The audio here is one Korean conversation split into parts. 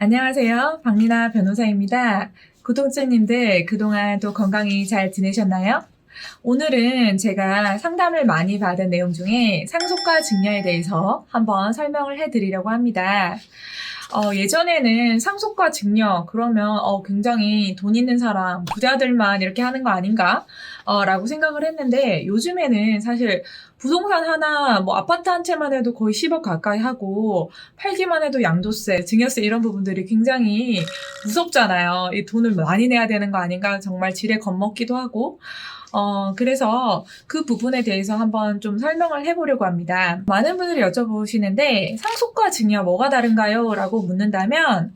안녕하세요. 박리나 변호사입니다. 구독자님들 그동안 또 건강히 잘 지내셨나요? 오늘은 제가 상담을 많이 받은 내용 중에 상속과 증여에 대해서 한번 설명을 해드리려고 합니다. 예전에는 상속과 증여 그러면 굉장히 돈 있는 사람, 부자들만 이렇게 하는 거 아닌가? 라고 생각을 했는데 요즘에는 사실 부동산 하나, 뭐 아파트 한 채만 해도 거의 10억 가까이 하고 팔기만 해도 양도세, 증여세 이런 부분들이 굉장히 무섭잖아요. 이 돈을 많이 내야 되는 거 아닌가 정말 지레 겁먹기도 하고 그래서 그 부분에 대해서 한번 좀 설명을 해보려고 합니다. 많은 분들이 여쭤보시는데 상속과 증여 뭐가 다른가요? 라고 묻는다면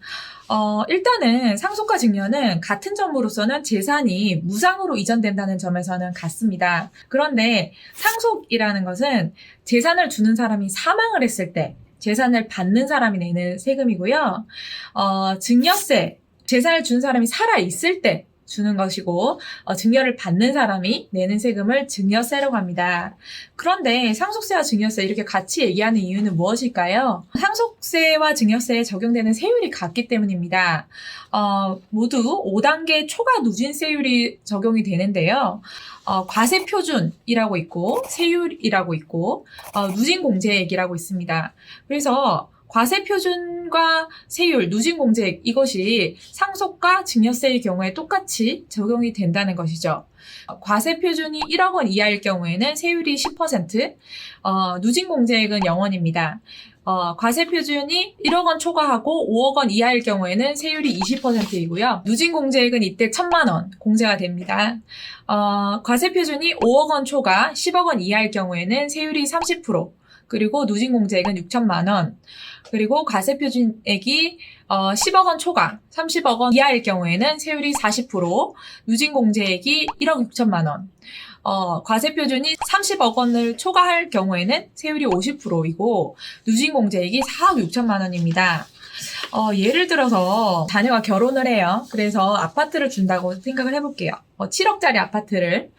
일단은 상속과 증여는 같은 점으로서는 재산이 무상으로 이전된다는 점에서는 같습니다. 그런데 상속이라는 것은 재산을 주는 사람이 사망을 했을 때 재산을 받는 사람이 내는 세금이고요. 증여세, 재산을 준 사람이 살아있을 때 주는 것이고 증여를 받는 사람이 내는 세금을 증여세라고 합니다. 그런데 상속세와 증여세 이렇게 같이 얘기하는 이유는 무엇일까요? 상속세와 증여세에 적용되는 세율이 같기 때문입니다. 모두 5단계 초과 누진세율이 적용이 되는데요. 과세표준이라고 있고 세율이라고 있고 누진공제액이라고 있습니다. 그래서 과세표준과 세율, 누진공제액 이것이 상속과 증여세의 경우에 똑같이 적용이 된다는 것이죠. 과세표준이 1억 원 이하일 경우에는 세율이 10%, 누진공제액은 0원입니다. 과세표준이 1억 원 초과하고 5억 원 이하일 경우에는 세율이 20%이고요. 누진공제액은 이때 1,000만 원 공제가 됩니다. 과세표준이 5억 원 초과 10억 원 이하일 경우에는 세율이 30%, 그리고 누진공제액은 6천만 원, 그리고 과세표준액이 10억 원 초과 30억 원 이하일 경우에는 세율이 40%, 누진공제액이 1억 6천만 원, 과세표준이 30억 원을 초과할 경우에는 세율이 50%이고 누진공제액이 4억 6천만 원입니다. 예를 들어서 자녀가 결혼을 해요. 그래서 아파트를 준다고 생각을 해볼게요. 7억짜리 아파트를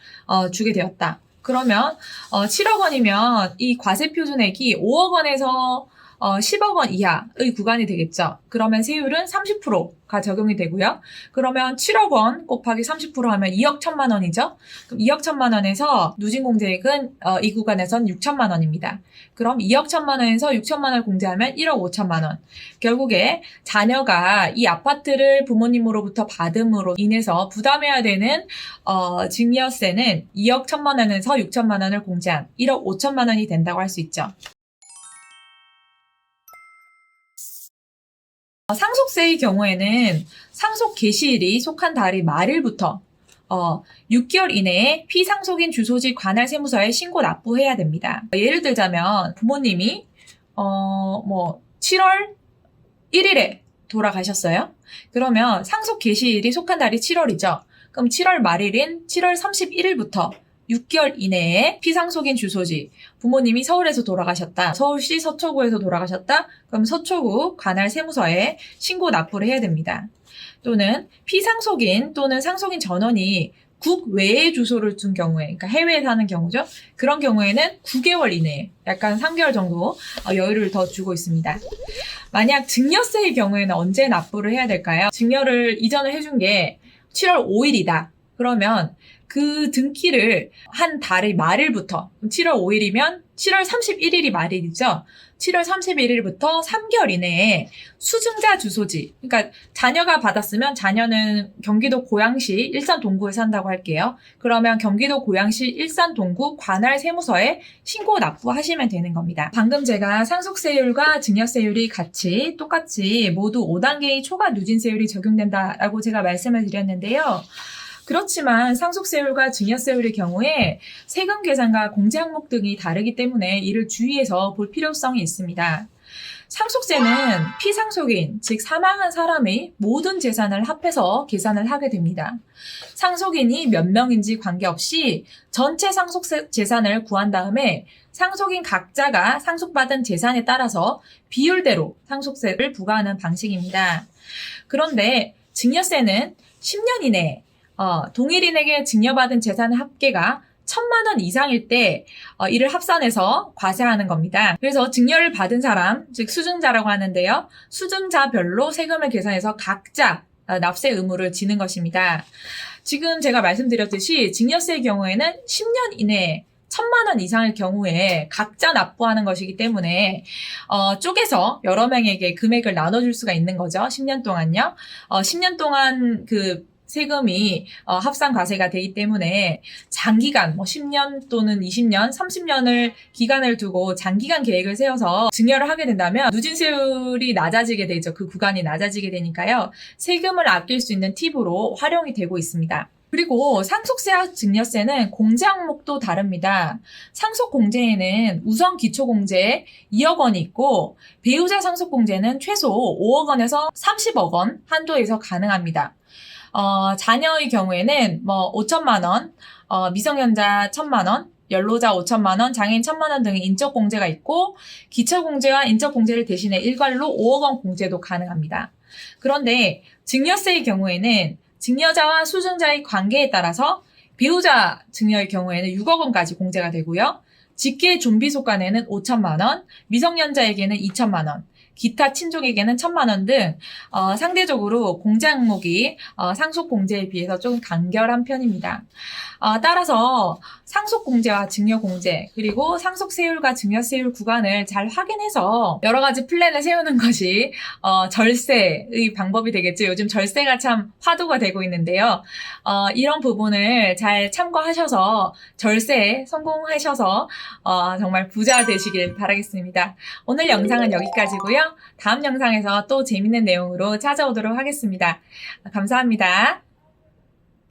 주게 되었다. 그러면 7억 원이면 이 과세표준액이 5억 원에서 10억 원 이하의 구간이 되겠죠. 그러면 세율은 30%가 적용이 되고요. 그러면 7억 원 곱하기 30% 하면 2억 1천만 원이죠. 그럼 2억 1천만 원에서 누진공제액은 이 구간에선 6천만 원입니다. 그럼 2억 1천만 원에서 6천만 원을 공제하면 1억 5천만 원. 결국에 자녀가 이 아파트를 부모님으로부터 받음으로 인해서 부담해야 되는 증여세는 2억 1천만 원에서 6천만 원을 공제한 1억 5천만 원이 된다고 할 수 있죠. 상속세의 경우에는 상속 개시일이 속한 달의 말일부터 6개월 이내에 피상속인 주소지 관할 세무서에 신고 납부해야 됩니다. 예를 들자면 부모님이 7월 1일에 돌아가셨어요. 그러면 상속 개시일이 속한 달이 7월이죠. 그럼 7월 말일인 7월 31일부터 6개월 이내에 피상속인 주소지, 부모님이 서울에서 돌아가셨다, 서울시 서초구에서 돌아가셨다, 그럼 서초구 관할 세무서에 신고 납부를 해야 됩니다. 또는 피상속인 또는 상속인 전원이 국외에 주소를 둔 경우에, 그러니까 해외에 사는 경우죠. 그런 경우에는 9개월 이내에, 약간 3개월 정도 여유를 더 주고 있습니다. 만약 증여세의 경우에는 언제 납부를 해야 될까요? 증여를 이전을 해준 게 7월 5일이다. 그러면 그 등기를 한 달의 말일부터 7월 5일이면 7월 31일이 말일이죠. 7월 31일부터 3개월 이내에 수증자 주소지, 그러니까 자녀가 받았으면 자녀는 경기도 고양시 일산 동구에 산다고 할게요. 그러면 경기도 고양시 일산 동구 관할 세무서에 신고 납부하시면 되는 겁니다. 방금 제가 상속세율과 증여세율이 똑같이 모두 5단계의 초과 누진세율이 적용된다라고 제가 말씀을 드렸는데요. 그렇지만 상속세율과 증여세율의 경우에 세금 계산과 공제 항목 등이 다르기 때문에 이를 주의해서 볼 필요성이 있습니다. 상속세는 피상속인, 즉 사망한 사람의 모든 재산을 합해서 계산을 하게 됩니다. 상속인이 몇 명인지 관계없이 전체 상속세 재산을 구한 다음에 상속인 각자가 상속받은 재산에 따라서 비율대로 상속세를 부과하는 방식입니다. 그런데 증여세는 10년 이내에 동일인에게 증여받은 재산의 합계가 1,000만 원 이상일 때 이를 합산해서 과세하는 겁니다. 그래서 증여를 받은 사람, 즉 수증자라고 하는데요. 수증자별로 세금을 계산해서 각자 납세 의무를 지는 것입니다. 지금 제가 말씀드렸듯이 증여세의 경우에는 10년 이내에 1,000만 원 이상일 경우에 각자 납부하는 것이기 때문에 쪼개서 여러 명에게 금액을 나눠줄 수가 있는 거죠. 10년 동안요. 10년 동안 그 세금이 합산 과세가 되기 때문에 장기간 10년 또는 20년, 30년을 기간을 두고 장기간 계획을 세워서 증여를 하게 된다면 누진세율이 낮아지게 되죠. 그 구간이 낮아지게 되니까요. 세금을 아낄 수 있는 팁으로 활용이 되고 있습니다. 그리고 상속세와 증여세는 공제 항목도 다릅니다. 상속공제에는 우선 기초공제 2억 원이 있고 배우자 상속공제는 최소 5억 원에서 30억 원 한도에서 가능합니다. 자녀의 경우에는 5천만 원, 미성년자 1,000만 원, 연로자 5천만 원, 장애인 1,000만 원 등의 인적 공제가 있고 기초공제와 인적 공제를 대신해 일괄로 5억 원 공제도 가능합니다. 그런데 증여세의 경우에는 증여자와 수증자의 관계에 따라서 배우자 증여의 경우에는 6억 원까지 공제가 되고요. 직계 좀비 속간에는 5천만 원, 미성년자에게는 2천만 원, 기타 친족에게는 1,000만 원 등 상대적으로 공제 항목이 상속공제에 비해서 조금 간결한 편입니다. 따라서 상속공제와 증여공제 그리고 상속세율과 증여세율 구간을 잘 확인해서 여러 가지 플랜을 세우는 것이 절세의 방법이 되겠죠. 요즘 절세가 참 화두가 되고 있는데요. 이런 부분을 잘 참고하셔서 절세에 성공하셔서 정말 부자 되시길 바라겠습니다. 오늘 영상은 여기까지고요. 다음 영상에서 또 재밌는 내용으로 찾아오도록 하겠습니다. 감사합니다.